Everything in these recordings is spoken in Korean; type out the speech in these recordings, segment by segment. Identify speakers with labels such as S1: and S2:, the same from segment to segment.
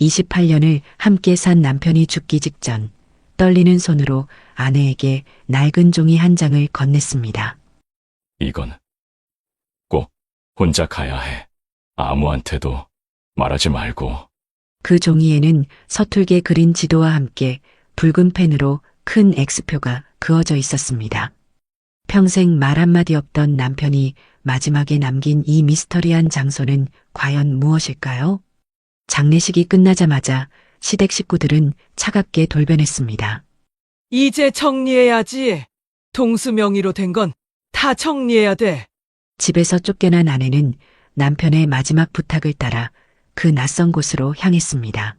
S1: 28년을 함께 산 남편이 죽기 직전 떨리는 손으로 아내에게 낡은 종이 한 장을 건넸습니다.
S2: 이건 꼭 혼자 가야 해. 아무한테도 말하지 말고.
S1: 그 종이에는 서툴게 그린 지도와 함께 붉은 펜으로 큰 X표가 그어져 있었습니다. 평생 말 한마디 없던 남편이 마지막에 남긴 이 미스터리한 장소는 과연 무엇일까요? 장례식이 끝나자마자 시댁 식구들은 차갑게 돌변했습니다.
S3: 이제 정리해야지. 동수 명의로 된 건 다 정리해야 돼.
S1: 집에서 쫓겨난 아내는 남편의 마지막 부탁을 따라 그 낯선 곳으로 향했습니다.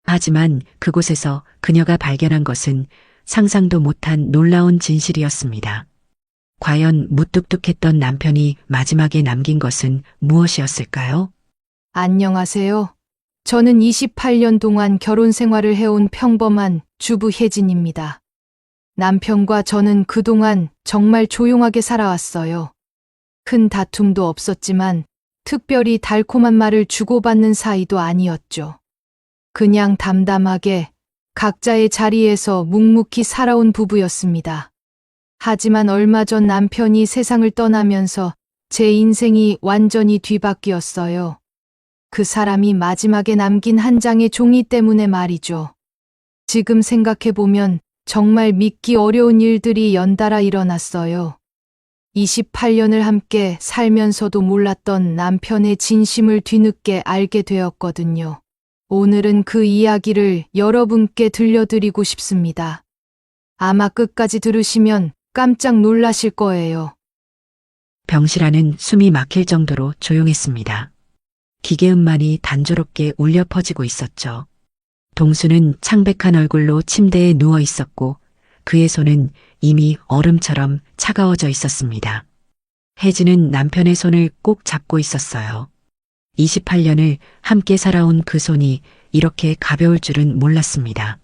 S1: 하지만 그곳에서 그녀가 발견한 것은 상상도 못한 놀라운 진실이었습니다. 과연 무뚝뚝했던 남편이 마지막에 남긴 것은 무엇이었을까요?
S4: 안녕하세요. 저는 28년 동안 결혼 생활을 해온 평범한 주부 혜진입니다. 남편과 저는 그동안 정말 조용하게 살아왔어요. 큰 다툼도 없었지만 특별히 달콤한 말을 주고받는 사이도 아니었죠. 그냥 담담하게 각자의 자리에서 묵묵히 살아온 부부였습니다. 하지만 얼마 전 남편이 세상을 떠나면서 제 인생이 완전히 뒤바뀌었어요. 그 사람이 마지막에 남긴 한 장의 종이 때문에 말이죠. 지금 생각해보면 정말 믿기 어려운 일들이 연달아 일어났어요. 28년을 함께 살면서도 몰랐던 남편의 진심을 뒤늦게 알게 되었거든요. 오늘은 그 이야기를 여러분께 들려드리고 싶습니다. 아마 끝까지 들으시면 깜짝 놀라실 거예요.
S1: 병실 안은 숨이 막힐 정도로 조용했습니다. 기계음만이 단조롭게 울려 퍼지고 있었죠. 동수는 창백한 얼굴로 침대에 누워 있었고 그의 손은 이미 얼음처럼 차가워져 있었습니다. 혜진은 남편의 손을 꼭 잡고 있었어요. 28년을 함께 살아온 그 손이 이렇게 가벼울 줄은 몰랐습니다.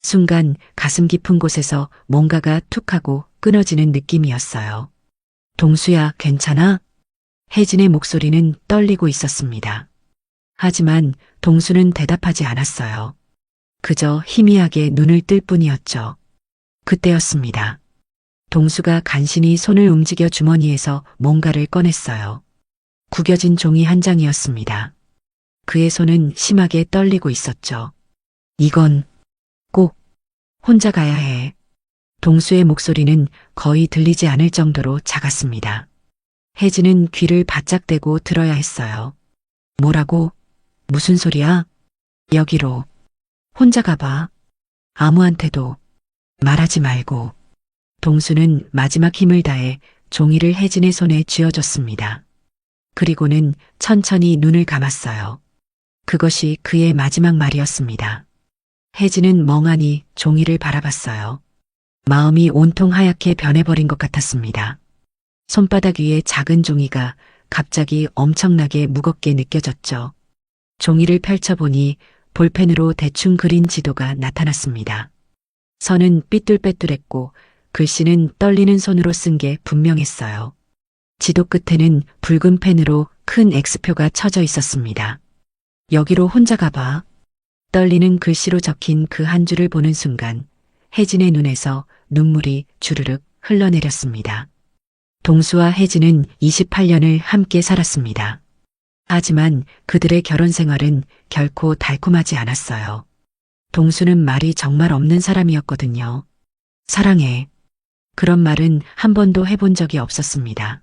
S1: 순간 가슴 깊은 곳에서 뭔가가 툭 하고 끊어지는 느낌이었어요. 동수야, 괜찮아? 혜진의 목소리는 떨리고 있었습니다. 하지만 동수는 대답하지 않았어요. 그저 희미하게 눈을 뜰 뿐이었죠. 그때였습니다. 동수가 간신히 손을 움직여 주머니에서 뭔가를 꺼냈어요. 구겨진 종이 한 장이었습니다. 그의 손은 심하게 떨리고 있었죠. 이건 꼭 혼자 가야 해. 동수의 목소리는 거의 들리지 않을 정도로 작았습니다. 혜진은 귀를 바짝 대고 들어야 했어요. 뭐라고? 무슨 소리야? 여기로. 혼자 가봐. 아무한테도 말하지 말고. 동수는 마지막 힘을 다해 종이를 혜진의 손에 쥐어줬습니다. 그리고는 천천히 눈을 감았어요. 그것이 그의 마지막 말이었습니다. 혜진은 멍하니 종이를 바라봤어요. 마음이 온통 하얗게 변해버린 것 같았습니다. 손바닥 위에 작은 종이가 갑자기 엄청나게 무겁게 느껴졌죠. 종이를 펼쳐보니 볼펜으로 대충 그린 지도가 나타났습니다. 선은 삐뚤빼뚤했고 글씨는 떨리는 손으로 쓴 게 분명했어요. 지도 끝에는 붉은 펜으로 큰 X표가 쳐져 있었습니다. 여기로 혼자 가봐. 떨리는 글씨로 적힌 그 한 줄을 보는 순간 혜진의 눈에서 눈물이 주르륵 흘러내렸습니다. 동수와 혜진은 28년을 함께 살았습니다. 하지만 그들의 결혼 생활은 결코 달콤하지 않았어요. 동수는 말이 정말 없는 사람이었거든요. 사랑해. 그런 말은 한 번도 해본 적이 없었습니다.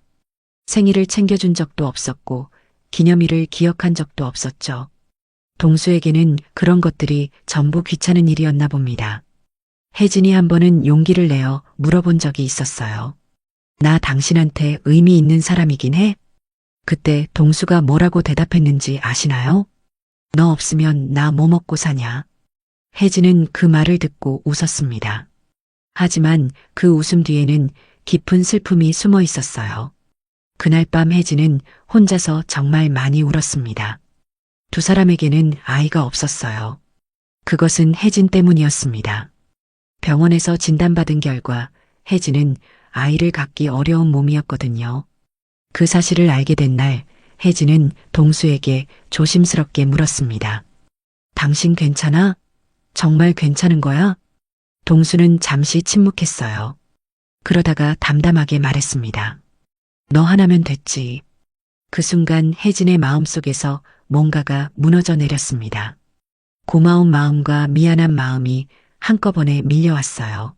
S1: 생일을 챙겨준 적도 없었고 기념일을 기억한 적도 없었죠. 동수에게는 그런 것들이 전부 귀찮은 일이었나 봅니다. 혜진이 한 번은 용기를 내어 물어본 적이 있었어요. 나 당신한테 의미 있는 사람이긴 해? 그때 동수가 뭐라고 대답했는지 아시나요? 너 없으면 나 뭐 먹고 사냐? 혜진은 그 말을 듣고 웃었습니다. 하지만 그 웃음 뒤에는 깊은 슬픔이 숨어 있었어요. 그날 밤 혜진은 혼자서 정말 많이 울었습니다. 두 사람에게는 아이가 없었어요. 그것은 혜진 때문이었습니다. 병원에서 진단받은 결과 혜진은 아이를 갖기 어려운 몸이었거든요. 그 사실을 알게 된 날 혜진은 동수에게 조심스럽게 물었습니다. 당신 괜찮아? 정말 괜찮은 거야? 동수는 잠시 침묵했어요. 그러다가 담담하게 말했습니다. 너 하나면 됐지. 그 순간 혜진의 마음속에서 뭔가가 무너져 내렸습니다. 고마운 마음과 미안한 마음이 한꺼번에 밀려왔어요.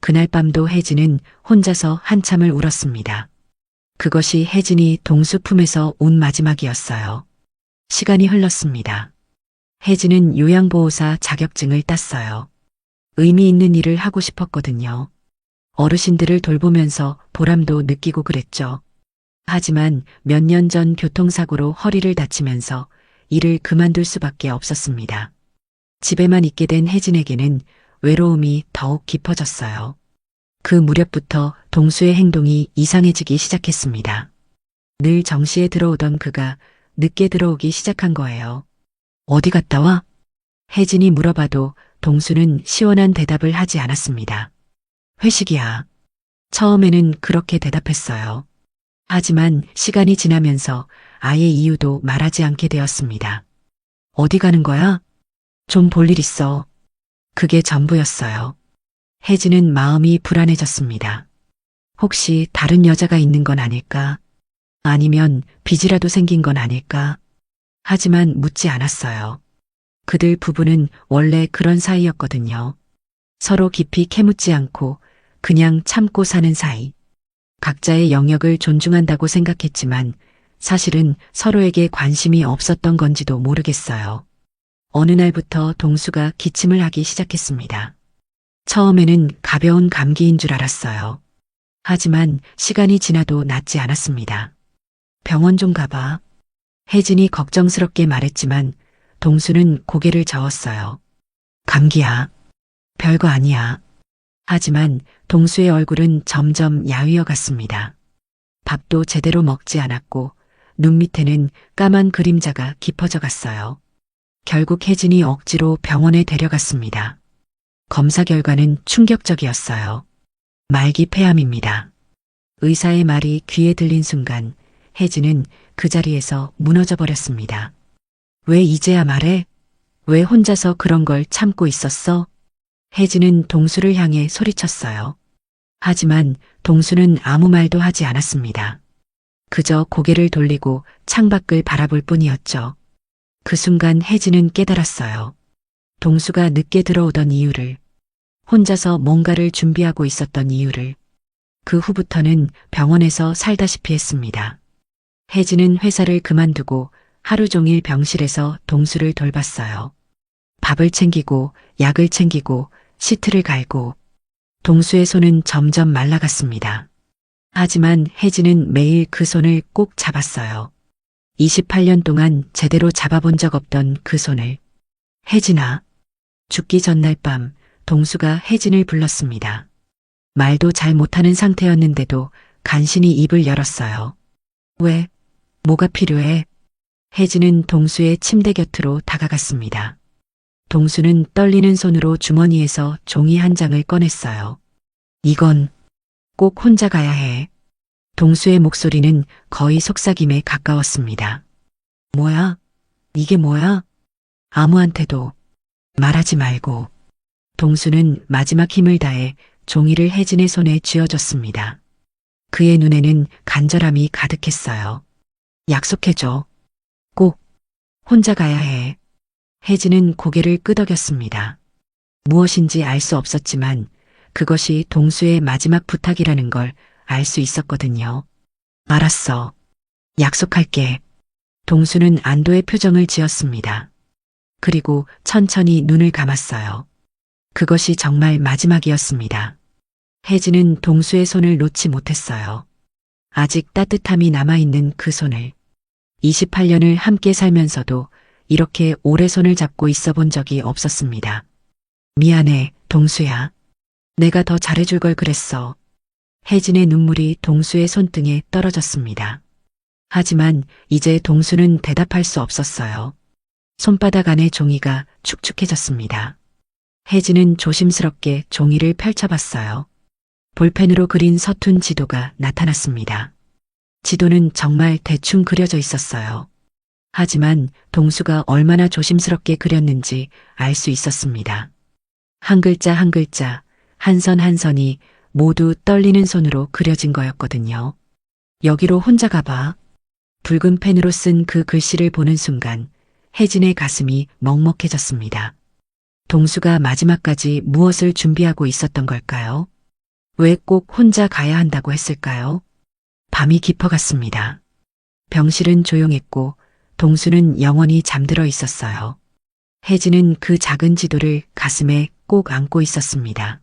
S1: 그날 밤도 혜진은 혼자서 한참을 울었습니다. 그것이 혜진이 동수 품에서 온 마지막이었어요. 시간이 흘렀습니다. 혜진은 요양보호사 자격증을 땄어요. 의미 있는 일을 하고 싶었거든요. 어르신들을 돌보면서 보람도 느끼고 그랬죠. 하지만 몇 년 전 교통사고로 허리를 다치면서 일을 그만둘 수밖에 없었습니다. 집에만 있게 된 혜진에게는 외로움이 더욱 깊어졌어요. 그 무렵부터 동수의 행동이 이상해지기 시작했습니다. 늘 정시에 들어오던 그가 늦게 들어오기 시작한 거예요. 어디 갔다 와? 혜진이 물어봐도 동수는 시원한 대답을 하지 않았습니다. 회식이야. 처음에는 그렇게 대답했어요. 하지만 시간이 지나면서 아예 이유도 말하지 않게 되었습니다. 어디 가는 거야? 좀 볼 일 있어. 그게 전부였어요. 혜진은 마음이 불안해졌습니다. 혹시 다른 여자가 있는 건 아닐까? 아니면 빚이라도 생긴 건 아닐까? 하지만 묻지 않았어요. 그들 부부는 원래 그런 사이였거든요. 서로 깊이 캐묻지 않고 그냥 참고 사는 사이. 각자의 영역을 존중한다고 생각했지만 사실은 서로에게 관심이 없었던 건지도 모르겠어요. 어느 날부터 동수가 기침을 하기 시작했습니다. 처음에는 가벼운 감기인 줄 알았어요. 하지만 시간이 지나도 낫지 않았습니다. 병원 좀 가봐. 혜진이 걱정스럽게 말했지만 동수는 고개를 저었어요. 감기야. 별거 아니야. 하지만 동수의 얼굴은 점점 야위어 갔습니다. 밥도 제대로 먹지 않았고 눈 밑에는 까만 그림자가 깊어져 갔어요. 결국 혜진이 억지로 병원에 데려갔습니다. 검사 결과는 충격적이었어요. 말기 폐암입니다. 의사의 말이 귀에 들린 순간 혜진은 그 자리에서 무너져 버렸습니다. 왜 이제야 말해? 왜 혼자서 그런 걸 참고 있었어? 혜진은 동수를 향해 소리쳤어요. 하지만 동수는 아무 말도 하지 않았습니다. 그저 고개를 돌리고 창밖을 바라볼 뿐이었죠. 그 순간 혜진은 깨달았어요. 동수가 늦게 들어오던 이유를, 혼자서 뭔가를 준비하고 있었던 이유를. 그 후부터는 병원에서 살다시피 했습니다. 혜진은 회사를 그만두고 하루 종일 병실에서 동수를 돌봤어요. 밥을 챙기고 약을 챙기고 시트를 갈고. 동수의 손은 점점 말라갔습니다. 하지만 혜진은 매일 그 손을 꼭 잡았어요. 28년 동안 제대로 잡아본 적 없던 그 손을. 혜진아. 죽기 전날 밤 동수가 혜진을 불렀습니다. 말도 잘 못하는 상태였는데도 간신히 입을 열었어요. 왜? 뭐가 필요해? 혜진은 동수의 침대 곁으로 다가갔습니다. 동수는 떨리는 손으로 주머니에서 종이 한 장을 꺼냈어요. 이건 꼭 혼자 가야 해. 동수의 목소리는 거의 속삭임에 가까웠습니다. 뭐야? 이게 뭐야? 아무한테도 말하지 말고. 동수는 마지막 힘을 다해 종이를 혜진의 손에 쥐어줬습니다. 그의 눈에는 간절함이 가득했어요. 약속해줘. 꼭 혼자 가야 해. 혜진은 고개를 끄덕였습니다. 무엇인지 알 수 없었지만 그것이 동수의 마지막 부탁이라는 걸 알 수 있었거든요. 알았어. 약속할게. 동수는 안도의 표정을 지었습니다. 그리고 천천히 눈을 감았어요. 그것이 정말 마지막이었습니다. 혜진은 동수의 손을 놓지 못했어요. 아직 따뜻함이 남아있는 그 손을. 28년을 함께 살면서도 이렇게 오래 손을 잡고 있어 본 적이 없었습니다. 미안해, 동수야. 내가 더 잘해줄 걸 그랬어. 혜진의 눈물이 동수의 손등에 떨어졌습니다. 하지만 이제 동수는 대답할 수 없었어요. 손바닥 안의 종이가 축축해졌습니다. 혜진은 조심스럽게 종이를 펼쳐봤어요. 볼펜으로 그린 서툰 지도가 나타났습니다. 지도는 정말 대충 그려져 있었어요. 하지만 동수가 얼마나 조심스럽게 그렸는지 알 수 있었습니다. 한 글자 한 글자, 한 선 한 선이 모두 떨리는 손으로 그려진 거였거든요. 여기로 혼자 가봐. 붉은 펜으로 쓴 그 글씨를 보는 순간 혜진의 가슴이 먹먹해졌습니다. 동수가 마지막까지 무엇을 준비하고 있었던 걸까요? 왜 꼭 혼자 가야 한다고 했을까요? 밤이 깊어갔습니다. 병실은 조용했고 동수는 영원히 잠들어 있었어요. 혜진은 그 작은 지도를 가슴에 꼭 안고 있었습니다.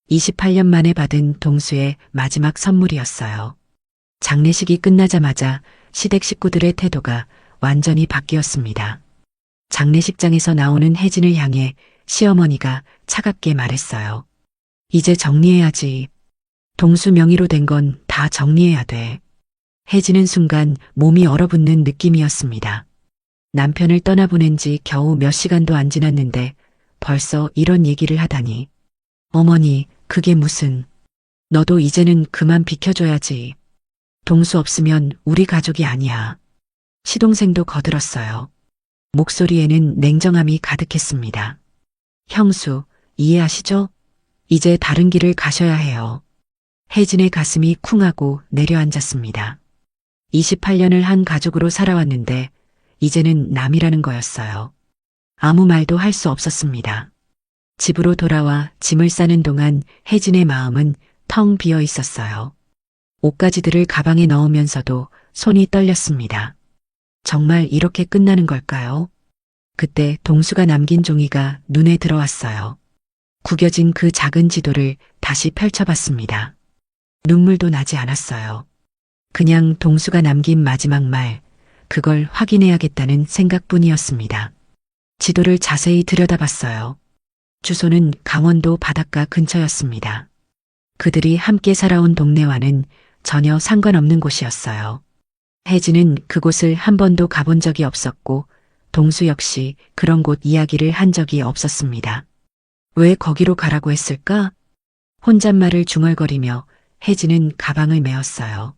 S1: 28년 만에 받은 동수의 마지막 선물이었어요. 장례식이 끝나자마자 시댁 식구들의 태도가 완전히 바뀌었습니다. 장례식장에서 나오는 혜진을 향해 시어머니가 차갑게 말했어요. 이제 정리해야지. 동수 명의로 된 건 다 정리해야 돼. 혜진은 순간 몸이 얼어붙는 느낌이었습니다. 남편을 떠나보낸 지 겨우 몇 시간도 안 지났는데 벌써 이런 얘기를 하다니. 어머니, 그게 무슨. 너도 이제는 그만 비켜줘야지. 동수 없으면 우리 가족이 아니야. 시동생도 거들었어요. 목소리에는 냉정함이 가득했습니다. 형수, 이해하시죠? 이제 다른 길을 가셔야 해요. 혜진의 가슴이 쿵하고 내려앉았습니다. 28년을 한 가족으로 살아왔는데 이제는 남이라는 거였어요. 아무 말도 할 수 없었습니다. 집으로 돌아와 짐을 싸는 동안 혜진의 마음은 텅 비어 있었어요. 옷가지들을 가방에 넣으면서도 손이 떨렸습니다. 정말 이렇게 끝나는 걸까요? 그때 동수가 남긴 종이가 눈에 들어왔어요. 구겨진 그 작은 지도를 다시 펼쳐봤습니다. 눈물도 나지 않았어요. 그냥 동수가 남긴 마지막 말, 그걸 확인해야겠다는 생각뿐이었습니다. 지도를 자세히 들여다봤어요. 주소는 강원도 바닷가 근처였습니다. 그들이 함께 살아온 동네와는 전혀 상관없는 곳이었어요. 혜진은 그곳을 한 번도 가본 적이 없었고 동수 역시 그런 곳 이야기를 한 적이 없었습니다. 왜 거기로 가라고 했을까? 혼잣말을 중얼거리며 혜진은 가방을 메었어요.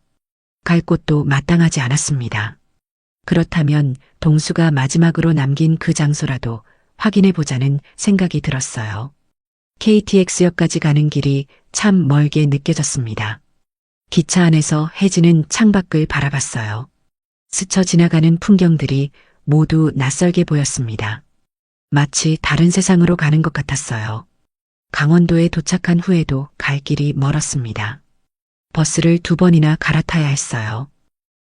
S1: 갈 곳도 마땅하지 않았습니다. 그렇다면 동수가 마지막으로 남긴 그 장소라도 확인해 보자는 생각이 들었어요. KTX역까지 가는 길이 참 멀게 느껴졌습니다. 기차 안에서 혜진은 창밖을 바라봤어요. 스쳐 지나가는 풍경들이 모두 낯설게 보였습니다. 마치 다른 세상으로 가는 것 같았어요. 강원도에 도착한 후에도 갈 길이 멀었습니다. 버스를 2번이나 갈아타야 했어요.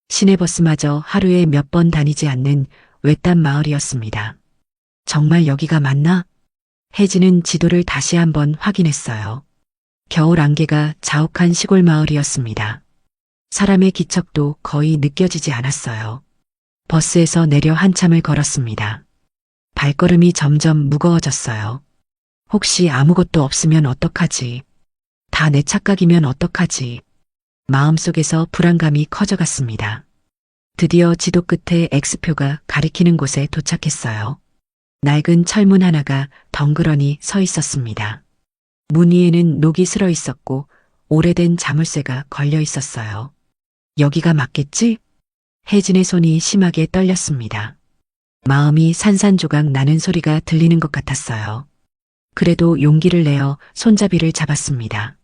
S1: 시내버스마저 하루에 몇 번 다니지 않는 외딴 마을이었습니다. 정말 여기가 맞나? 혜진은 지도를 다시 한번 확인했어요. 겨울 안개가 자욱한 시골 마을이었습니다. 사람의 기척도 거의 느껴지지 않았어요. 버스에서 내려 한참을 걸었습니다. 발걸음이 점점 무거워졌어요. 혹시 아무것도 없으면 어떡하지? 다 내 착각이면 어떡하지? 마음속에서 불안감이 커져갔습니다. 드디어 지도 끝에 X표가 가리키는 곳에 도착했어요. 낡은 철문 하나가 덩그러니 서 있었습니다. 문 위에는 녹이 슬어 있었고 오래된 자물쇠가 걸려 있었어요. 여기가 맞겠지? 혜진의 손이 심하게 떨렸습니다. 마음이 산산조각 나는 소리가 들리는 것 같았어요. 그래도 용기를 내어 손잡이를 잡았습니다.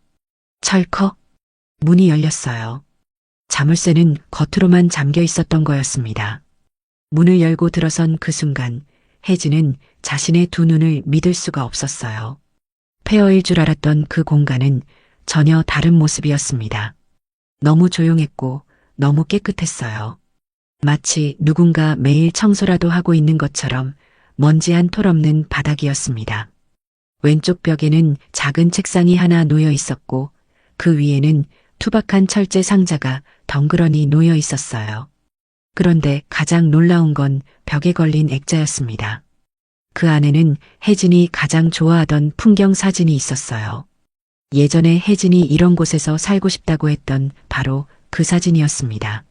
S1: 철컥. 문이 열렸어요. 자물쇠는 겉으로만 잠겨 있었던 거였습니다. 문을 열고 들어선 그 순간 혜진은 자신의 두 눈을 믿을 수가 없었어요. 폐허일 줄 알았던 그 공간은 전혀 다른 모습이었습니다. 너무 조용했고 너무 깨끗했어요. 마치 누군가 매일 청소라도 하고 있는 것처럼 먼지 한 톨 없는 바닥이었습니다. 왼쪽 벽에는 작은 책상이 하나 놓여 있었고 그 위에는 투박한 철제 상자가 덩그러니 놓여 있었어요. 그런데 가장 놀라운 건 벽에 걸린 액자였습니다. 그 안에는 혜진이 가장 좋아하던 풍경 사진이 있었어요. 예전에 혜진이 이런 곳에서 살고 싶다고 했던 바로 그 사진이었습니다.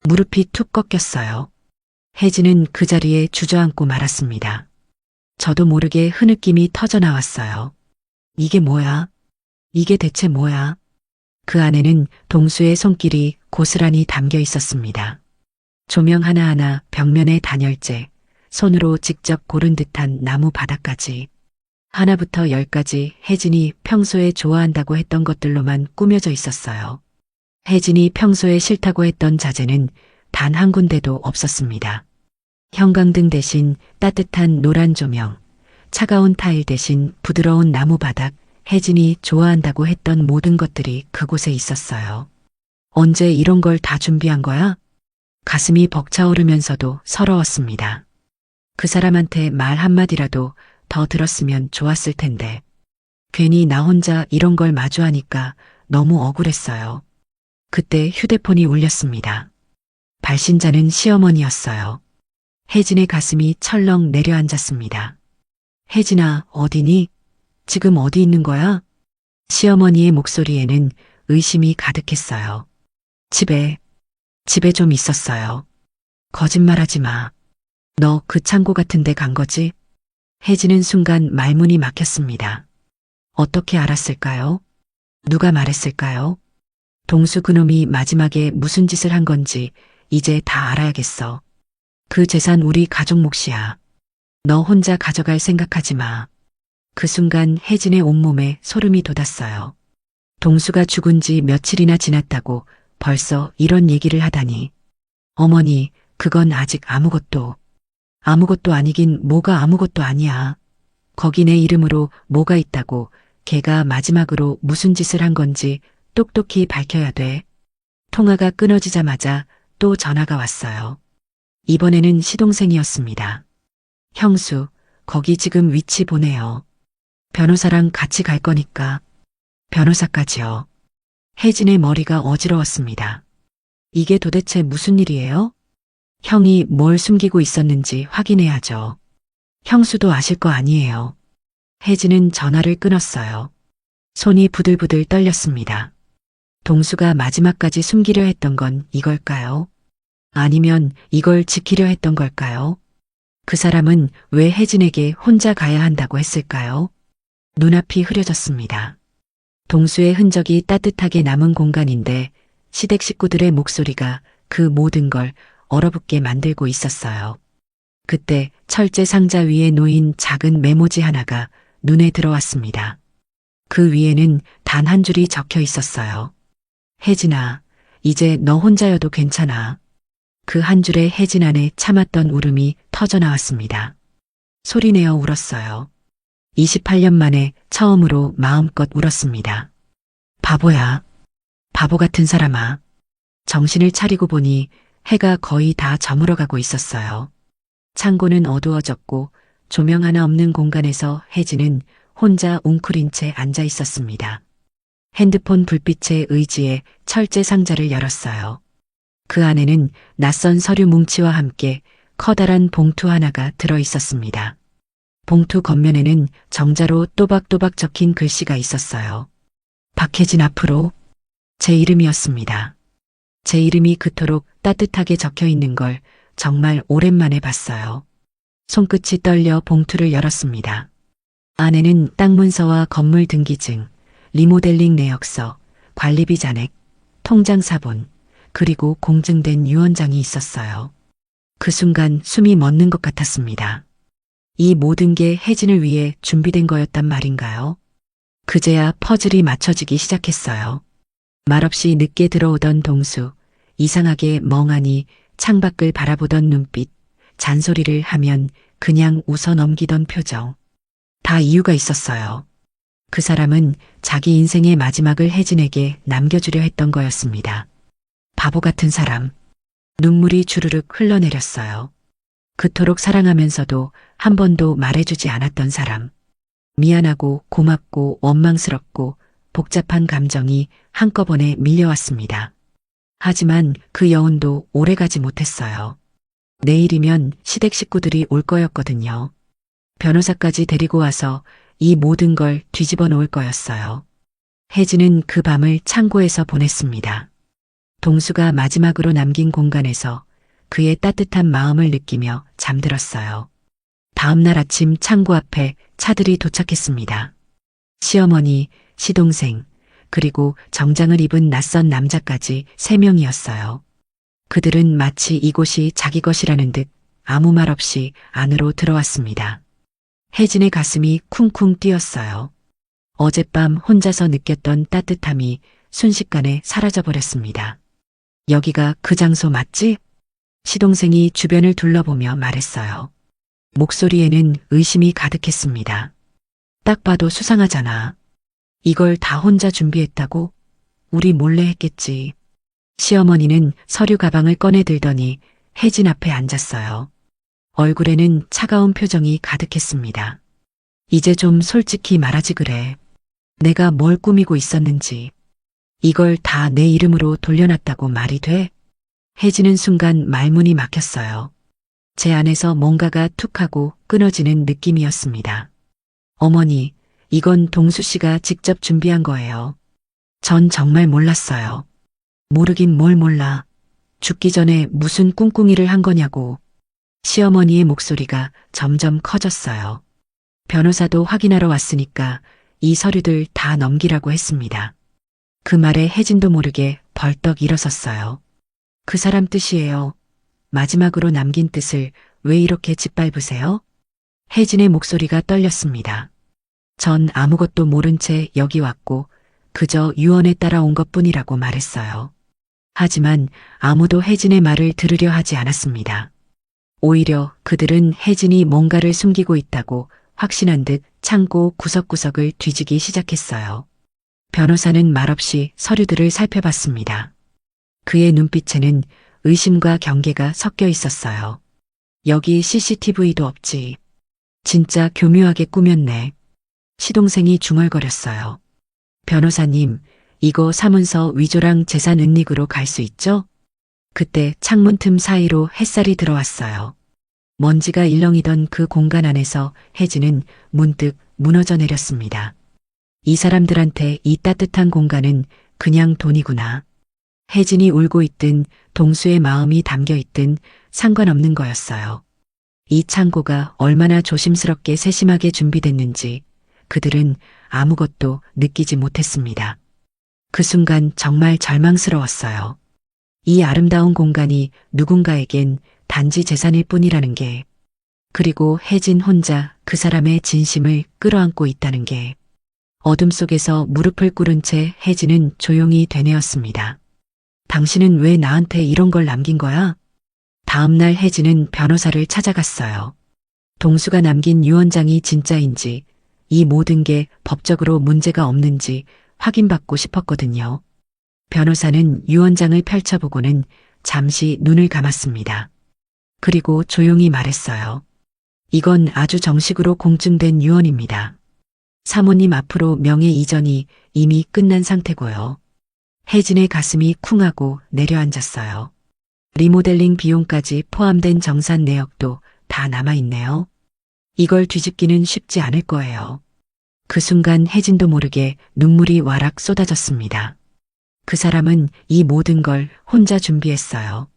S1: 무릎이 툭 꺾였어요. 혜진은 그 자리에 주저앉고 말았습니다. 저도 모르게 흐느낌이 터져 나왔어요. 이게 뭐야? 이게 대체 뭐야? 그 안에는 동수의 손길이 고스란히 담겨 있었습니다. 조명 하나하나 벽면의 단열재, 손으로 직접 고른 듯한 나무 바닥까지 하나부터 열까지 혜진이 평소에 좋아한다고 했던 것들로만 꾸며져 있었어요. 혜진이 평소에 싫다고 했던 자재는 단 한 군데도 없었습니다. 형광등 대신 따뜻한 노란 조명, 차가운 타일 대신 부드러운 나무 바닥, 혜진이 좋아한다고 했던 모든 것들이 그곳에 있었어요. 언제 이런 걸 다 준비한 거야? 가슴이 벅차오르면서도 서러웠습니다. 그 사람한테 말 한마디라도 더 들었으면 좋았을 텐데. 괜히 나 혼자 이런 걸 마주하니까 너무 억울했어요. 그때 휴대폰이 울렸습니다. 발신자는 시어머니였어요. 혜진의 가슴이 철렁 내려앉았습니다. 혜진아, 어디니? 지금 어디 있는 거야? 시어머니의 목소리에는 의심이 가득했어요. 집에 좀 있었어요. 거짓말하지 마. 너 그 창고 같은 데 간 거지? 혜진은 순간 말문이 막혔습니다. 어떻게 알았을까요? 누가 말했을까요? 동수 그놈이 마지막에 무슨 짓을 한 건지 이제 다 알아야겠어. 그 재산 우리 가족 몫이야. 너 혼자 가져갈 생각하지 마. 그 순간 혜진의 온몸에 소름이 돋았어요. 동수가 죽은 지 며칠이나 지났다고 벌써 이런 얘기를 하다니. 어머니, 그건 아직 아무것도 아니긴 뭐가 아무것도 아니야. 거기 내 이름으로 뭐가 있다고 걔가 마지막으로 무슨 짓을 한 건지 똑똑히 밝혀야 돼. 통화가 끊어지자마자 또 전화가 왔어요. 이번에는 시동생이었습니다. 형수, 거기 지금 위치 보내요. 변호사랑 같이 갈 거니까. 변호사까지요. 혜진의 머리가 어지러웠습니다. 이게 도대체 무슨 일이에요? 형이 뭘 숨기고 있었는지 확인해야죠. 형수도 아실 거 아니에요. 혜진은 전화를 끊었어요. 손이 부들부들 떨렸습니다. 동수가 마지막까지 숨기려 했던 건 이걸까요? 아니면 이걸 지키려 했던 걸까요? 그 사람은 왜 혜진에게 혼자 가야 한다고 했을까요? 눈앞이 흐려졌습니다. 동수의 흔적이 따뜻하게 남은 공간인데 시댁 식구들의 목소리가 그 모든 걸 얼어붙게 만들고 있었어요. 그때 철제 상자 위에 놓인 작은 메모지 하나가 눈에 들어왔습니다. 그 위에는 단 한 줄이 적혀 있었어요. 혜진아, 이제 너 혼자여도 괜찮아. 그 한 줄에 혜진 안에 참았던 울음이 터져나왔습니다. 소리내어 울었어요. 28년 만에 처음으로 마음껏 울었습니다. 바보야. 바보 같은 사람아. 정신을 차리고 보니 해가 거의 다 저물어가고 있었어요. 창고는 어두워졌고 조명 하나 없는 공간에서 혜진은 혼자 웅크린 채 앉아 있었습니다. 핸드폰 불빛에 의지해 철제 상자를 열었어요. 그 안에는 낯선 서류 뭉치와 함께 커다란 봉투 하나가 들어 있었습니다. 봉투 겉면에는 정자로 또박또박 적힌 글씨가 있었어요. 박혜진 앞으로. 제 이름이었습니다. 제 이름이 그토록 따뜻하게 적혀 있는 걸 정말 오랜만에 봤어요. 손끝이 떨려 봉투를 열었습니다. 안에는 땅 문서와 건물 등기증, 리모델링 내역서, 관리비 잔액, 통장 사본, 그리고 공증된 유언장이 있었어요. 그 순간 숨이 멎는 것 같았습니다. 이 모든 게 혜진을 위해 준비된 거였단 말인가요? 그제야 퍼즐이 맞춰지기 시작했어요. 말없이 늦게 들어오던 동수, 이상하게 멍하니 창밖을 바라보던 눈빛, 잔소리를 하면 그냥 웃어 넘기던 표정. 다 이유가 있었어요. 그 사람은 자기 인생의 마지막을 혜진에게 남겨주려 했던 거였습니다. 바보 같은 사람. 눈물이 주르륵 흘러내렸어요. 그토록 사랑하면서도 한 번도 말해주지 않았던 사람. 미안하고 고맙고 원망스럽고 복잡한 감정이 한꺼번에 밀려왔습니다. 하지만 그 여운도 오래가지 못했어요. 내일이면 시댁 식구들이 올 거였거든요. 변호사까지 데리고 와서 이 모든 걸 뒤집어 놓을 거였어요. 혜진은 그 밤을 창고에서 보냈습니다. 동수가 마지막으로 남긴 공간에서 그의 따뜻한 마음을 느끼며 잠들었어요. 다음 날 아침 창고 앞에 차들이 도착했습니다. 시어머니, 시동생, 그리고 정장을 입은 낯선 남자까지 3명이었어요. 그들은 마치 이곳이 자기 것이라는 듯 아무 말 없이 안으로 들어왔습니다. 혜진의 가슴이 쿵쿵 뛰었어요. 어젯밤 혼자서 느꼈던 따뜻함이 순식간에 사라져버렸습니다. 여기가 그 장소 맞지? 시동생이 주변을 둘러보며 말했어요. 목소리에는 의심이 가득했습니다. 딱 봐도 수상하잖아. 이걸 다 혼자 준비했다고? 우리 몰래 했겠지. 시어머니는 서류 가방을 꺼내 들더니 혜진 앞에 앉았어요. 얼굴에는 차가운 표정이 가득했습니다. 이제 좀 솔직히 말하지 그래. 내가 뭘 꾸미고 있었는지. 이걸 다 내 이름으로 돌려놨다고 말이 돼? 혜진은 순간 말문이 막혔어요. 제 안에서 뭔가가 툭 하고 끊어지는 느낌이었습니다. 어머니, 이건 동수 씨가 직접 준비한 거예요. 전 정말 몰랐어요. 모르긴 뭘 몰라. 죽기 전에 무슨 꿍꿍이를 한 거냐고. 시어머니의 목소리가 점점 커졌어요. 변호사도 확인하러 왔으니까 이 서류들 다 넘기라고 했습니다. 그 말에 혜진도 모르게 벌떡 일어섰어요. 그 사람 뜻이에요. 마지막으로 남긴 뜻을 왜 이렇게 짓밟으세요? 혜진의 목소리가 떨렸습니다. 전 아무것도 모른 채 여기 왔고 그저 유언에 따라 온 것뿐이라고 말했어요. 하지만 아무도 혜진의 말을 들으려 하지 않았습니다. 오히려 그들은 혜진이 뭔가를 숨기고 있다고 확신한 듯 창고 구석구석을 뒤지기 시작했어요. 변호사는 말없이 서류들을 살펴봤습니다. 그의 눈빛에는 의심과 경계가 섞여 있었어요. 여기 CCTV도 없지. 진짜 교묘하게 꾸몄네. 시동생이 중얼거렸어요. 변호사님, 이거 사문서 위조랑 재산 은닉으로 갈 수 있죠? 그때 창문 틈 사이로 햇살이 들어왔어요. 먼지가 일렁이던 그 공간 안에서 혜진은 문득 무너져 내렸습니다. 이 사람들한테 이 따뜻한 공간은 그냥 돈이구나. 혜진이 울고 있든 동수의 마음이 담겨 있든 상관없는 거였어요. 이 창고가 얼마나 조심스럽게 세심하게 준비됐는지 그들은 아무것도 느끼지 못했습니다. 그 순간 정말 절망스러웠어요. 이 아름다운 공간이 누군가에겐 단지 재산일 뿐이라는 게, 그리고 혜진 혼자 그 사람의 진심을 끌어안고 있다는 게. 어둠 속에서 무릎을 꿇은 채 혜진은 조용히 되뇌었습니다. 당신은 왜 나한테 이런 걸 남긴 거야? 다음날 혜진은 변호사를 찾아갔어요. 동수가 남긴 유언장이 진짜인지, 이 모든 게 법적으로 문제가 없는지 확인받고 싶었거든요. 변호사는 유언장을 펼쳐보고는 잠시 눈을 감았습니다. 그리고 조용히 말했어요. 이건 아주 정식으로 공증된 유언입니다. 사모님 앞으로 명예 이전이 이미 끝난 상태고요. 혜진의 가슴이 쿵하고 내려앉았어요. 리모델링 비용까지 포함된 정산 내역도 다 남아있네요. 이걸 뒤집기는 쉽지 않을 거예요. 그 순간 혜진도 모르게 눈물이 와락 쏟아졌습니다. 그 사람은 이 모든 걸 혼자 준비했어요.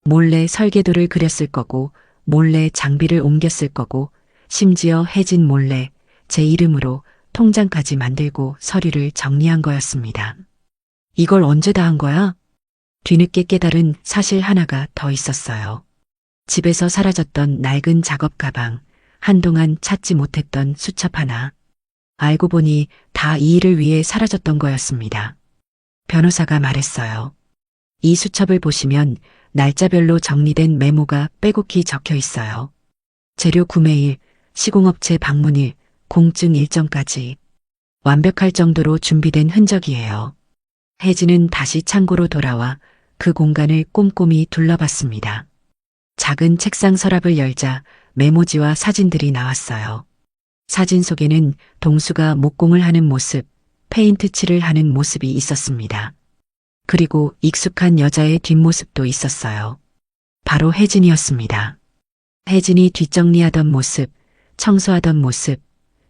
S1: 몰래 설계도를 그렸을 거고, 몰래 장비를 옮겼을 거고, 심지어 혜진 몰래 제 이름으로 통장까지 만들고 서류를 정리한 거였습니다. 이걸 언제 다 한 거야? 뒤늦게 깨달은 사실 하나가 더 있었어요. 집에서 사라졌던 낡은 작업 가방, 한동안 찾지 못했던 수첩 하나. 알고 보니 다 이 일을 위해 사라졌던 거였습니다. 변호사가 말했어요. 이 수첩을 보시면 날짜별로 정리된 메모가 빼곡히 적혀 있어요. 재료 구매일, 시공업체 방문일, 공증 일정까지 완벽할 정도로 준비된 흔적이에요. 혜진은 다시 창고로 돌아와 그 공간을 꼼꼼히 둘러봤습니다. 작은 책상 서랍을 열자 메모지와 사진들이 나왔어요. 사진 속에는 동수가 목공을 하는 모습, 페인트 칠을 하는 모습이 있었습니다. 그리고 익숙한 여자의 뒷모습도 있었어요. 바로 혜진이었습니다. 혜진이 뒷정리하던 모습, 청소하던 모습,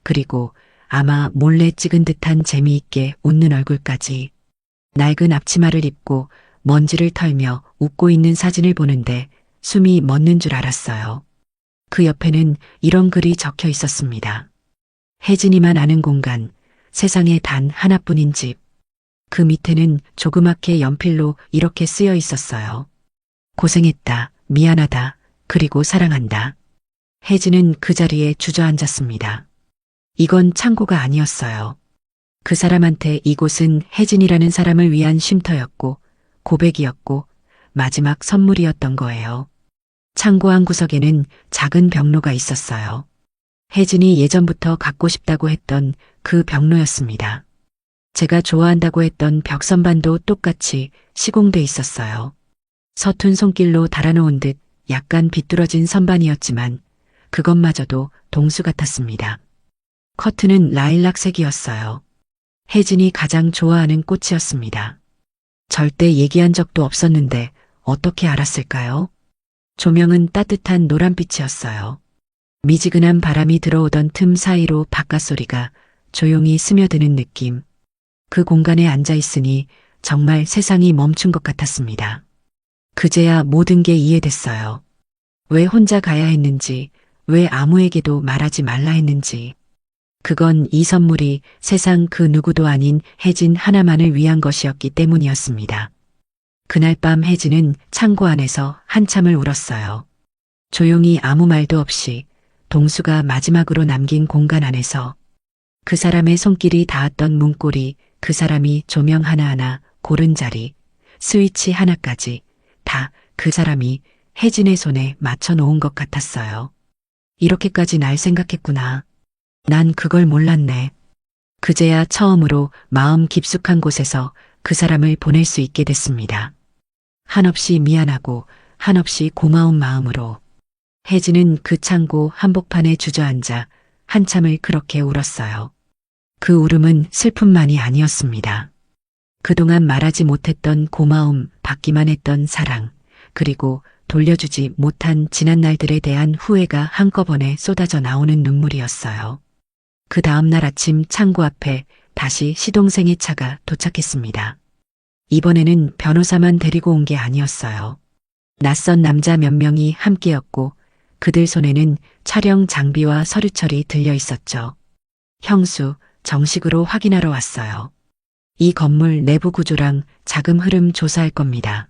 S1: 그리고 아마 몰래 찍은 듯한 재미있게 웃는 얼굴까지. 낡은 앞치마를 입고 먼지를 털며 웃고 있는 사진을 보는데 숨이 멎는 줄 알았어요. 그 옆에는 이런 글이 적혀 있었습니다. 혜진이만 아는 공간, 세상에 단 하나뿐인 집. 그 밑에는 조그맣게 연필로 이렇게 쓰여 있었어요. 고생했다. 미안하다. 그리고 사랑한다. 혜진은 그 자리에 주저앉았습니다. 이건 창고가 아니었어요. 그 사람한테 이곳은 혜진이라는 사람을 위한 쉼터였고 고백이었고 마지막 선물이었던 거예요. 창고 한 구석에는 작은 벽로가 있었어요. 혜진이 예전부터 갖고 싶다고 했던 그 벽로였습니다. 제가 좋아한다고 했던 벽 선반도 똑같이 시공돼 있었어요. 서툰 손길로 달아놓은 듯 약간 비뚤어진 선반이었지만 그것마저도 동수 같았습니다. 커튼은 라일락색이었어요. 혜진이 가장 좋아하는 꽃이었습니다. 절대 얘기한 적도 없었는데 어떻게 알았을까요? 조명은 따뜻한 노란빛이었어요. 미지근한 바람이 들어오던 틈 사이로 바깥소리가 조용히 스며드는 느낌. 그 공간에 앉아 있으니 정말 세상이 멈춘 것 같았습니다. 그제야 모든 게 이해됐어요. 왜 혼자 가야 했는지, 왜 아무에게도 말하지 말라 했는지. 그건 이 선물이 세상 그 누구도 아닌 혜진 하나만을 위한 것이었기 때문이었습니다. 그날 밤 혜진은 창고 안에서 한참을 울었어요. 조용히 아무 말도 없이 동수가 마지막으로 남긴 공간 안에서 그 사람의 손길이 닿았던 문고리, 그 사람이 조명 하나하나, 고른 자리, 스위치 하나까지 다 그 사람이 혜진의 손에 맞춰 놓은 것 같았어요. 이렇게까지 날 생각했구나. 난 그걸 몰랐네. 그제야 처음으로 마음 깊숙한 곳에서 그 사람을 보낼 수 있게 됐습니다. 한없이 미안하고 한없이 고마운 마음으로 혜진은 그 창고 한복판에 주저앉아 한참을 그렇게 울었어요. 그 울음은 슬픔만이 아니었습니다. 그동안 말하지 못했던 고마움, 받기만 했던 사랑, 그리고 돌려주지 못한 지난 날들에 대한 후회가 한꺼번에 쏟아져 나오는 눈물이었어요. 그 다음날 아침 창고 앞에 다시 시동생의 차가 도착했습니다. 이번에는 변호사만 데리고 온 게 아니었어요. 낯선 남자 몇 명이 함께였고 그들 손에는 촬영 장비와 서류철이 들려 있었죠. 형수, 정식으로 확인하러 왔어요. 이 건물 내부 구조랑 자금 흐름 조사할 겁니다.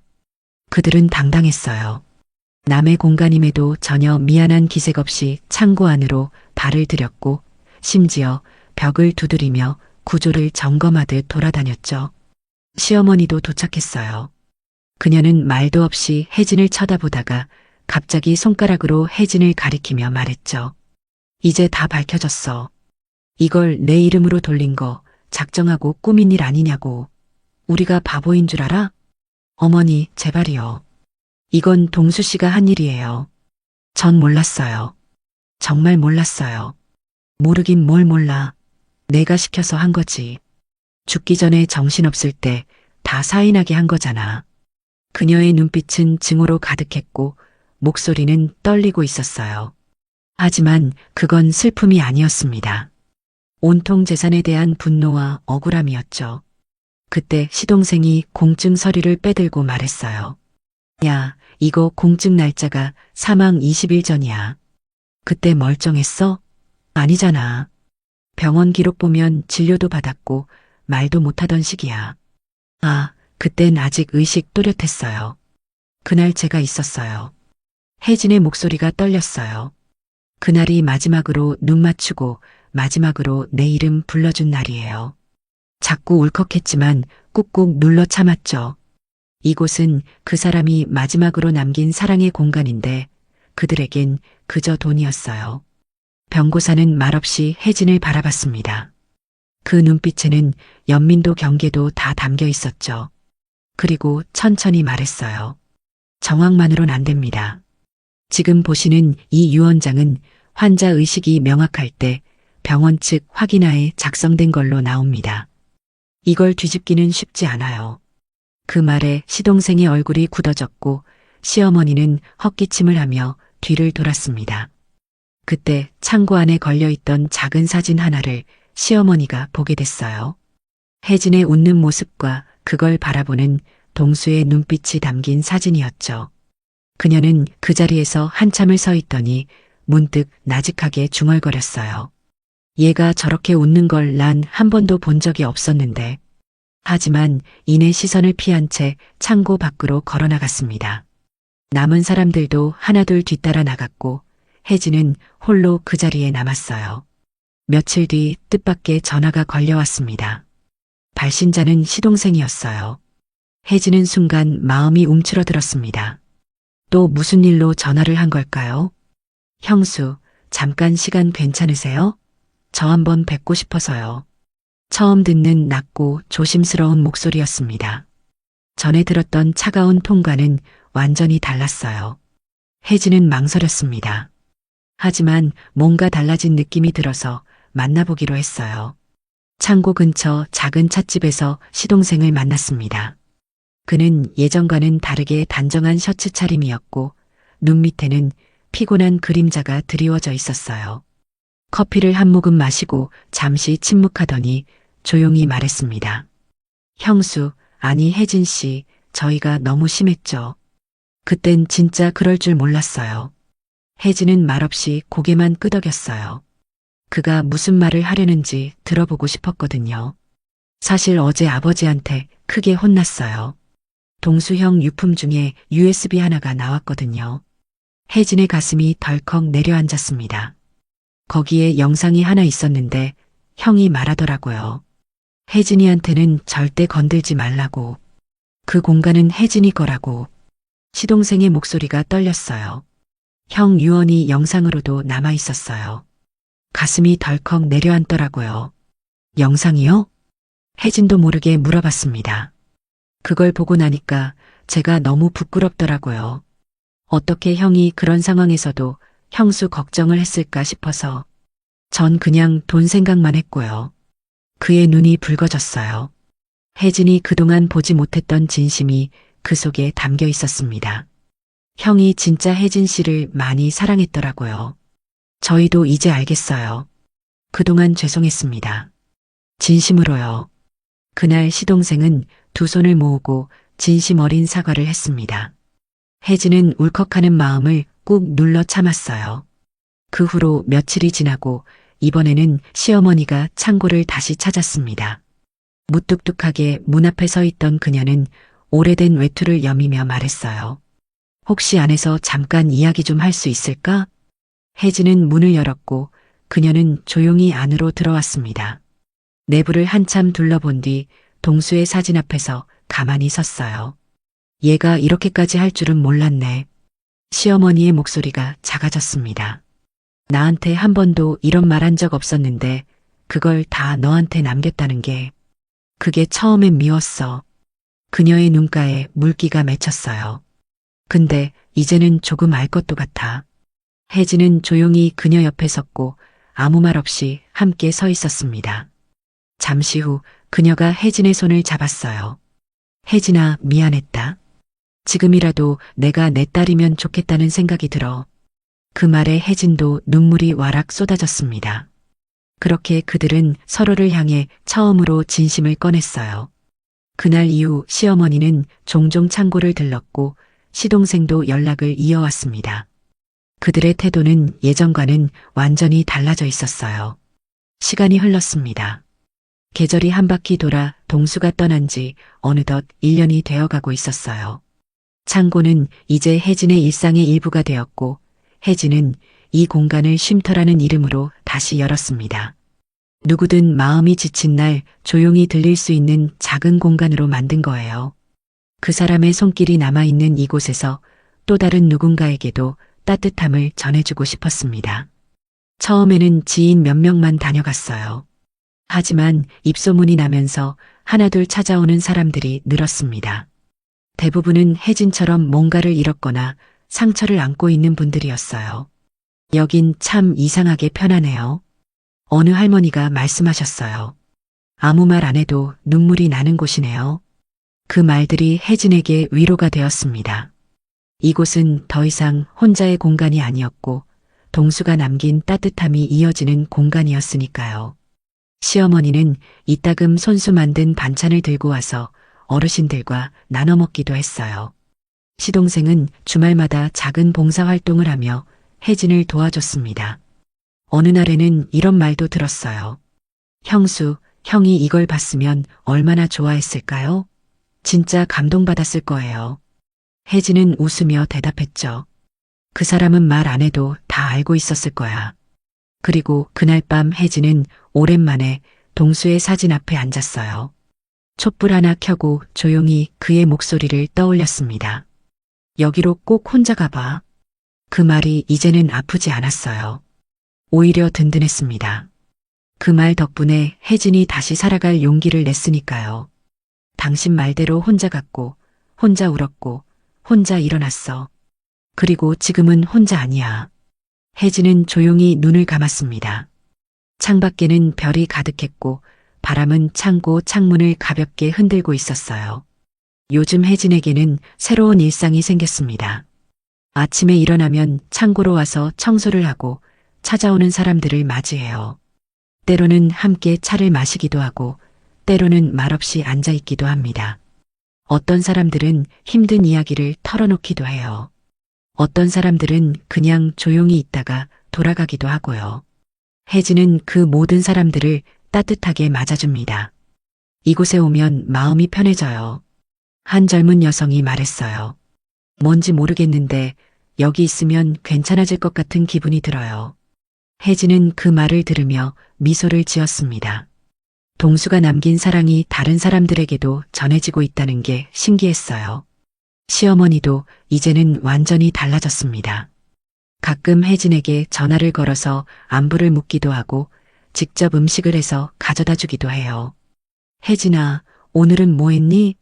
S1: 그들은 당당했어요. 남의 공간임에도 전혀 미안한 기색 없이 창고 안으로 발을 들였고 심지어 벽을 두드리며 구조를 점검하듯 돌아다녔죠. 시어머니도 도착했어요. 그녀는 말도 없이 혜진을 쳐다보다가 갑자기 손가락으로 혜진을 가리키며 말했죠. 이제 다 밝혀졌어. 이걸 내 이름으로 돌린 거 작정하고 꾸민 일 아니냐고. 우리가 바보인 줄 알아? 어머니, 제발이요. 이건 동수 씨가 한 일이에요. 전 몰랐어요. 정말 몰랐어요. 모르긴 뭘 몰라. 내가 시켜서 한 거지. 죽기 전에 정신없을 때 다 사인하게 한 거잖아. 그녀의 눈빛은 증오로 가득했고 목소리는 떨리고 있었어요. 하지만 그건 슬픔이 아니었습니다. 온통 재산에 대한 분노와 억울함이었죠. 그때 시동생이 공증 서류를 빼들고 말했어요. 야, 이거 공증 날짜가 사망 20일 전이야. 그때 멀쩡했어? 아니잖아. 병원 기록 보면 진료도 받았고 말도 못하던 시기야. 아, 그땐 아직 의식 또렷했어요. 그날 제가 있었어요. 혜진의 목소리가 떨렸어요. 그날이 마지막으로 눈 맞추고 마지막으로 내 이름 불러준 날이에요. 자꾸 울컥했지만 꾹꾹 눌러 참았죠. 이곳은 그 사람이 마지막으로 남긴 사랑의 공간인데 그들에겐 그저 돈이었어요. 병고사는 말없이 혜진을 바라봤습니다. 그 눈빛에는 연민도 경계도 다 담겨 있었죠. 그리고 천천히 말했어요. 정황만으론 안 됩니다. 지금 보시는 이 유언장은 환자 의식이 명확할 때 병원 측 확인하에 작성된 걸로 나옵니다. 이걸 뒤집기는 쉽지 않아요. 그 말에 시동생의 얼굴이 굳어졌고 시어머니는 헛기침을 하며 뒤를 돌았습니다. 그때 창고 안에 걸려있던 작은 사진 하나를 시어머니가 보게 됐어요. 혜진의 웃는 모습과 그걸 바라보는 동수의 눈빛이 담긴 사진이었죠. 그녀는 그 자리에서 한참을 서 있더니 문득 나직하게 중얼거렸어요. 얘가 저렇게 웃는 걸 난 한 번도 본 적이 없었는데. 하지만 이내 시선을 피한 채 창고 밖으로 걸어나갔습니다. 남은 사람들도 하나둘 뒤따라 나갔고 혜진은 홀로 그 자리에 남았어요. 며칠 뒤 뜻밖의 전화가 걸려왔습니다. 발신자는 시동생이었어요. 혜진은 순간 마음이 움츠러들었습니다. 또 무슨 일로 전화를 한 걸까요? 형수, 잠깐 시간 괜찮으세요? 저 한번 뵙고 싶어서요. 처음 듣는 낮고 조심스러운 목소리였습니다. 전에 들었던 차가운 톤과는 완전히 달랐어요. 혜진은 망설였습니다. 하지만 뭔가 달라진 느낌이 들어서 만나보기로 했어요. 창고 근처 작은 찻집에서 시동생을 만났습니다. 그는 예전과는 다르게 단정한 셔츠 차림이었고 눈 밑에는 피곤한 그림자가 드리워져 있었어요. 커피를 한 모금 마시고 잠시 침묵하더니 조용히 말했습니다. 형수, 아니 혜진 씨, 저희가 너무 심했죠. 그땐 진짜 그럴 줄 몰랐어요. 혜진은 말없이 고개만 끄덕였어요. 그가 무슨 말을 하려는지 들어보고 싶었거든요. 사실 어제 아버지한테 크게 혼났어요. 동수형 유품 중에 USB 하나가 나왔거든요. 혜진의 가슴이 덜컥 내려앉았습니다. 거기에 영상이 하나 있었는데 형이 말하더라고요. 혜진이한테는 절대 건들지 말라고. 그 공간은 혜진이 거라고. 시동생의 목소리가 떨렸어요. 형 유언이 영상으로도 남아 있었어요. 가슴이 덜컥 내려앉더라고요. 영상이요? 혜진도 모르게 물어봤습니다. 그걸 보고 나니까 제가 너무 부끄럽더라고요. 어떻게 형이 그런 상황에서도 형수 걱정을 했을까 싶어서 전 그냥 돈 생각만 했고요. 그의 눈이 붉어졌어요. 혜진이 그동안 보지 못했던 진심이 그 속에 담겨 있었습니다. 형이 진짜 혜진 씨를 많이 사랑했더라고요. 저희도 이제 알겠어요. 그동안 죄송했습니다. 진심으로요. 그날 시동생은 두 손을 모으고 진심 어린 사과를 했습니다. 혜진은 울컥하는 마음을 꾹 눌러 참았어요. 그 후로 며칠이 지나고 이번에는 시어머니가 창고를 다시 찾았습니다. 무뚝뚝하게 문 앞에 서 있던 그녀는 오래된 외투를 여미며 말했어요. 혹시 안에서 잠깐 이야기 좀 할 수 있을까? 혜진은 문을 열었고 그녀는 조용히 안으로 들어왔습니다. 내부를 한참 둘러본 뒤 동수의 사진 앞에서 가만히 섰어요. 얘가 이렇게까지 할 줄은 몰랐네. 시어머니의 목소리가 작아졌습니다. 나한테 한 번도 이런 말 한 적 없었는데 그걸 다 너한테 남겼다는 게 그게 처음엔 미웠어. 그녀의 눈가에 물기가 맺혔어요. 근데 이제는 조금 알 것도 같아. 혜진은 조용히 그녀 옆에 섰고 아무 말 없이 함께 서 있었습니다. 잠시 후 그녀가 혜진의 손을 잡았어요. 혜진아, 미안했다. 지금이라도 내가 내 딸이면 좋겠다는 생각이 들어. 그 말에 혜진도 눈물이 와락 쏟아졌습니다. 그렇게 그들은 서로를 향해 처음으로 진심을 꺼냈어요. 그날 이후 시어머니는 종종 창고를 들렀고 시동생도 연락을 이어왔습니다. 그들의 태도는 예전과는 완전히 달라져 있었어요. 시간이 흘렀습니다. 계절이 한 바퀴 돌아 동수가 떠난 지 어느덧 1년이 되어가고 있었어요. 창고는 이제 혜진의 일상의 일부가 되었고 혜진은 이 공간을 쉼터라는 이름으로 다시 열었습니다. 누구든 마음이 지친 날 조용히 들릴 수 있는 작은 공간으로 만든 거예요. 그 사람의 손길이 남아있는 이곳에서 또 다른 누군가에게도 따뜻함을 전해주고 싶었습니다. 처음에는 지인 몇 명만 다녀갔어요. 하지만 입소문이 나면서 하나둘 찾아오는 사람들이 늘었습니다. 대부분은 혜진처럼 뭔가를 잃었거나 상처를 안고 있는 분들이었어요. 여긴 참 이상하게 편하네요. 어느 할머니가 말씀하셨어요. 아무 말 안 해도 눈물이 나는 곳이네요. 그 말들이 혜진에게 위로가 되었습니다. 이곳은 더 이상 혼자의 공간이 아니었고 동수가 남긴 따뜻함이 이어지는 공간이었으니까요. 시어머니는 이따금 손수 만든 반찬을 들고 와서 어르신들과 나눠 먹기도 했어요. 시동생은 주말마다 작은 봉사활동을 하며 혜진을 도와줬습니다. 어느 날에는 이런 말도 들었어요. 형수, 형이 이걸 봤으면 얼마나 좋아했을까요? 진짜 감동받았을 거예요. 혜진은 웃으며 대답했죠. 그 사람은 말 안 해도 다 알고 있었을 거야. 그리고 그날 밤 혜진은 오랜만에 동수의 사진 앞에 앉았어요. 촛불 하나 켜고 조용히 그의 목소리를 떠올렸습니다. 여기로 꼭 혼자 가봐. 그 말이 이제는 아프지 않았어요. 오히려 든든했습니다. 그 말 덕분에 혜진이 다시 살아갈 용기를 냈으니까요. 당신 말대로 혼자 갔고, 혼자 울었고, 혼자 일어났어. 그리고 지금은 혼자 아니야. 혜진은 조용히 눈을 감았습니다. 창밖에는 별이 가득했고 바람은 창고 창문을 가볍게 흔들고 있었어요. 요즘 혜진에게는 새로운 일상이 생겼습니다. 아침에 일어나면 창고로 와서 청소를 하고 찾아오는 사람들을 맞이해요. 때로는 함께 차를 마시기도 하고 때로는 말없이 앉아 있기도 합니다. 어떤 사람들은 힘든 이야기를 털어놓기도 해요. 어떤 사람들은 그냥 조용히 있다가 돌아가기도 하고요. 혜진은 그 모든 사람들을 따뜻하게 맞아줍니다. 이곳에 오면 마음이 편해져요. 한 젊은 여성이 말했어요. 뭔지 모르겠는데 여기 있으면 괜찮아질 것 같은 기분이 들어요. 혜진은 그 말을 들으며 미소를 지었습니다. 동수가 남긴 사랑이 다른 사람들에게도 전해지고 있다는 게 신기했어요. 시어머니도 이제는 완전히 달라졌습니다. 가끔 혜진에게 전화를 걸어서 안부를 묻기도 하고 직접 음식을 해서 가져다 주기도 해요. 혜진아, 오늘은 뭐 했니?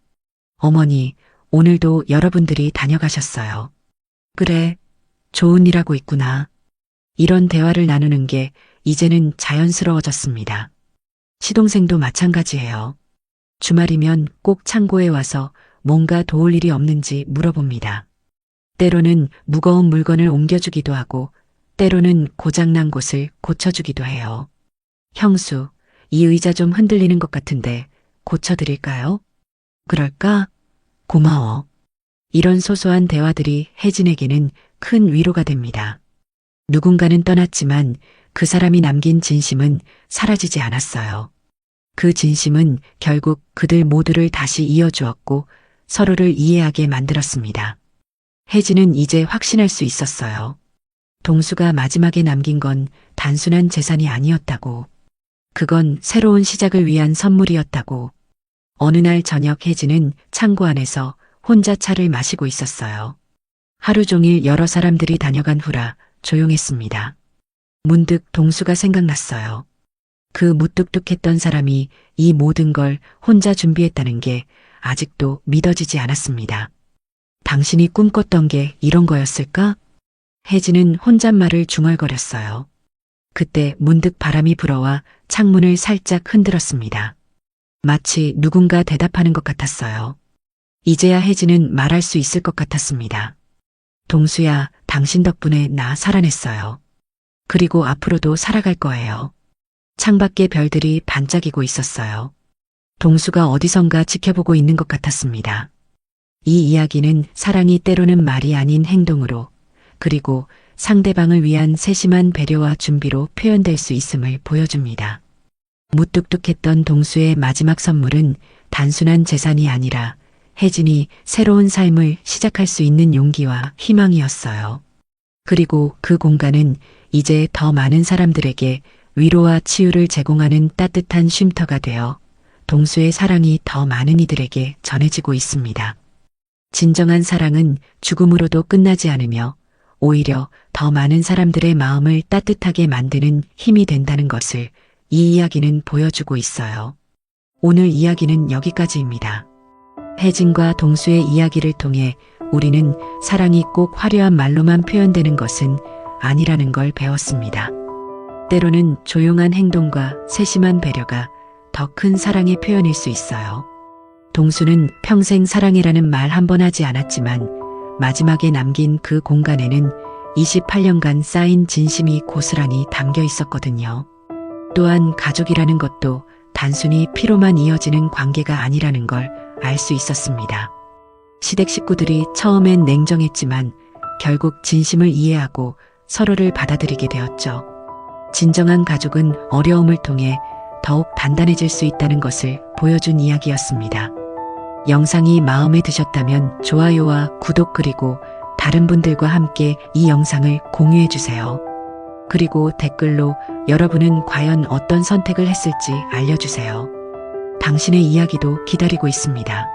S1: 어머니, 오늘도 여러분들이 다녀가셨어요. 그래, 좋은 일 하고 있구나. 이런 대화를 나누는 게 이제는 자연스러워졌습니다. 시동생도 마찬가지예요. 주말이면 꼭 창고에 와서 뭔가 도울 일이 없는지 물어봅니다. 때로는 무거운 물건을 옮겨주기도 하고 때로는 고장난 곳을 고쳐주기도 해요. 형수, 이 의자 좀 흔들리는 것 같은데 고쳐드릴까요? 그럴까? 고마워. 이런 소소한 대화들이 혜진에게는 큰 위로가 됩니다. 누군가는 떠났지만 그 사람이 남긴 진심은 사라지지 않았어요. 그 진심은 결국 그들 모두를 다시 이어주었고 서로를 이해하게 만들었습니다. 혜진은 이제 확신할 수 있었어요. 동수가 마지막에 남긴 건 단순한 재산이 아니었다고. 그건 새로운 시작을 위한 선물이었다고. 어느 날 저녁 혜진은 창고 안에서 혼자 차를 마시고 있었어요. 하루 종일 여러 사람들이 다녀간 후라 조용했습니다. 문득 동수가 생각났어요. 그 무뚝뚝했던 사람이 이 모든 걸 혼자 준비했다는 게 아직도 믿어지지 않았습니다. 당신이 꿈꿨던 게 이런 거였을까? 혜진은 혼잣말을 중얼거렸어요. 그때 문득 바람이 불어와 창문을 살짝 흔들었습니다. 마치 누군가 대답하는 것 같았어요. 이제야 혜진은 말할 수 있을 것 같았습니다. 동수야, 당신 덕분에 나 살아냈어요. 그리고 앞으로도 살아갈 거예요. 창밖에 별들이 반짝이고 있었어요. 동수가 어디선가 지켜보고 있는 것 같았습니다. 이 이야기는 사랑이 때로는 말이 아닌 행동으로 그리고 상대방을 위한 세심한 배려와 준비로 표현될 수 있음을 보여줍니다. 무뚝뚝했던 동수의 마지막 선물은 단순한 재산이 아니라 혜진이 새로운 삶을 시작할 수 있는 용기와 희망이었어요. 그리고 그 공간은 이제 더 많은 사람들에게 위로와 치유를 제공하는 따뜻한 쉼터가 되어 동수의 사랑이 더 많은 이들에게 전해지고 있습니다. 진정한 사랑은 죽음으로도 끝나지 않으며 오히려 더 많은 사람들의 마음을 따뜻하게 만드는 힘이 된다는 것을 이 이야기는 보여주고 있어요. 오늘 이야기는 여기까지입니다. 혜진과 동수의 이야기를 통해 우리는 사랑이 꼭 화려한 말로만 표현되는 것은 아니라는 걸 배웠습니다. 때로는 조용한 행동과 세심한 배려가 더 큰 사랑의 표현일 수 있어요. 동수는 평생 사랑해라는 말 한 번 하지 않았지만 마지막에 남긴 그 공간에는 28년간 쌓인 진심이 고스란히 담겨 있었거든요. 또한 가족이라는 것도 단순히 피로만 이어지는 관계가 아니라는 걸 알 수 있었습니다. 시댁 식구들이 처음엔 냉정했지만 결국 진심을 이해하고 서로를 받아들이게 되었죠. 진정한 가족은 어려움을 통해 더욱 단단해질 수 있다는 것을 보여준 이야기였습니다. 영상이 마음에 드셨다면 좋아요와 구독 그리고 다른 분들과 함께 이 영상을 공유해 주세요. 그리고 댓글로 여러분은 과연 어떤 선택을 했을지 알려주세요. 당신의 이야기도 기다리고 있습니다.